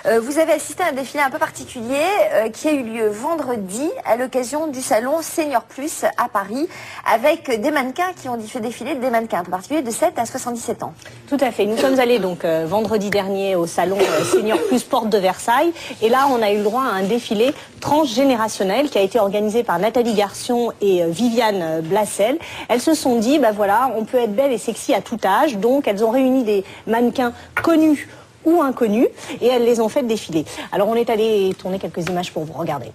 Vous avez assisté à un défilé un peu particulier qui a eu lieu vendredi à l'occasion du salon Senior Plus à Paris, avec des mannequins qui ont fait défiler des mannequins un peu particuliers de 7 à 77 ans. Tout à fait. Nous sommes allés donc vendredi dernier au salon Senior Plus Porte de Versailles, et là on a eu le droit à un défilé transgénérationnel qui a été organisé par Nathalie Garçon et Viviane Blassel. Elles se sont dit, bah voilà, on peut être belle et sexy à tout âge, donc elles ont réuni des mannequins connus ou inconnus et elles les ont fait défiler. Alors on est allé tourner quelques images pour vous regarder.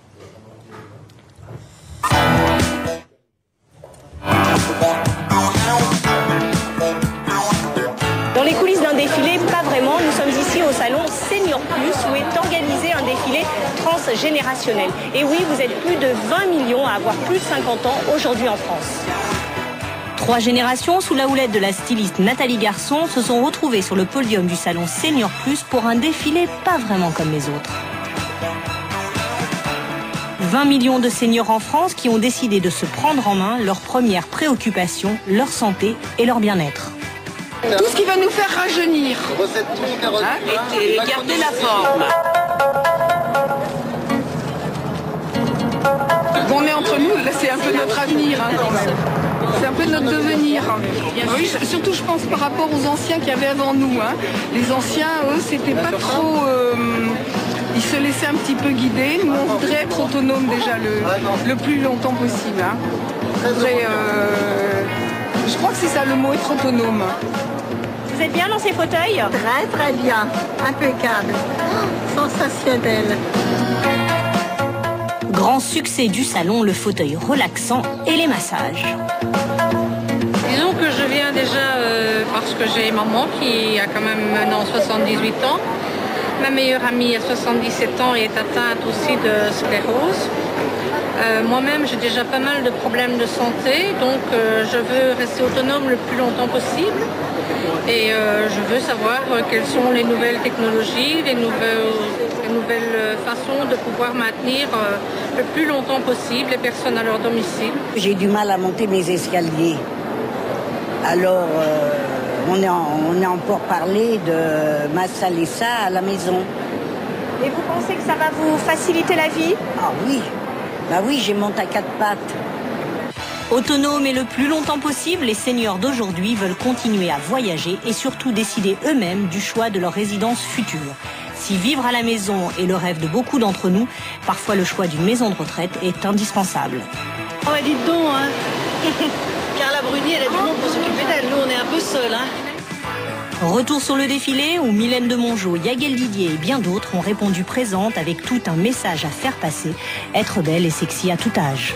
Dans les coulisses d'un défilé, pas vraiment, nous sommes ici au salon Senior Plus où est organisé un défilé transgénérationnel. Et oui, vous êtes plus de 20 millions à avoir plus de 50 ans aujourd'hui en France. 3 générations sous la houlette de la styliste Nathalie Garçon se sont retrouvées sur le podium du salon Senior Plus pour un défilé pas vraiment comme les autres. 20 millions de seniors en France qui ont décidé de se prendre en main leur première préoccupation, leur santé et leur bien-être. Tout ce qui va nous faire rajeunir. Et garder la forme. Bon, on est entre nous, là c'est un peu notre avenir quand même. C'est un peu notre devenir. Oui, surtout je pense par rapport aux anciens qu'il y avait avant nous. Les anciens, eux, c'était pas trop... ils se laissaient un petit peu guider. Nous, on voudrait être autonome déjà le plus longtemps possible. Je crois que c'est ça le mot, être autonome. Vous êtes bien dans ces fauteuils? Très très bien, impeccable, sensationnel. Grand succès du salon, le fauteuil relaxant et les massages. Disons que je viens déjà parce que j'ai maman qui a quand même maintenant 78 ans. Ma meilleure amie a 77 ans et est atteinte aussi de sclérose. Moi-même, j'ai déjà pas mal de problèmes de santé, donc je veux rester autonome le plus longtemps possible. Et je veux savoir quelles sont les nouvelles technologies, les nouvelles façons de pouvoir maintenir le plus longtemps possible les personnes à leur domicile. J'ai du mal à monter mes escaliers. Alors, on est en pourparlers de m'installer ça à la maison. Et vous pensez que ça va vous faciliter la vie? Ah oui, bah oui, j'ai monté à 4 pattes. Autonomes et le plus longtemps possible, les seniors d'aujourd'hui veulent continuer à voyager et surtout décider eux-mêmes du choix de leur résidence future. Si vivre à la maison est le rêve de beaucoup d'entre nous, parfois le choix d'une maison de retraite est indispensable. Oh bah dites donc, Carla Bruni, elle a du monde pour s'occuper d'elle. Nous, on est un peu seuls. Retour sur le défilé où Mylène de Mongeau, Yael Didier et bien d'autres ont répondu présentes avec tout un message à faire passer, être belle et sexy à tout âge.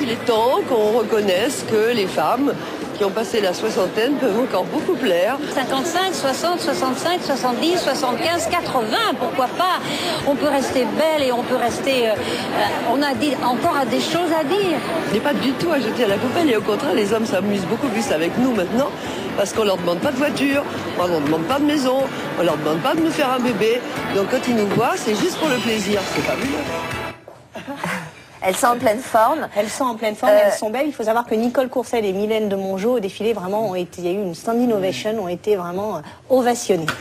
Il est temps qu'on reconnaisse que les femmes qui ont passé la soixantaine peuvent encore beaucoup plaire. 55, 60, 65, 70, 75, 80, pourquoi pas? On peut rester belle et on peut rester... on a encore des choses à dire. Il n'est pas du tout à jeter à la poubelle et au contraire, les hommes s'amusent beaucoup plus avec nous maintenant parce qu'on leur demande pas de voiture, on leur demande pas de maison, on leur demande pas de nous faire un bébé. Donc quand ils nous voient, c'est juste pour le plaisir, c'est fabuleux. Elles sont en pleine forme. Elles sont en pleine forme, elles sont belles. Il faut savoir que Nicole Courcelles et Mylène de Mongeau au défilé vraiment ont été, il y a eu une standing ovation, ont été vraiment ovationnées.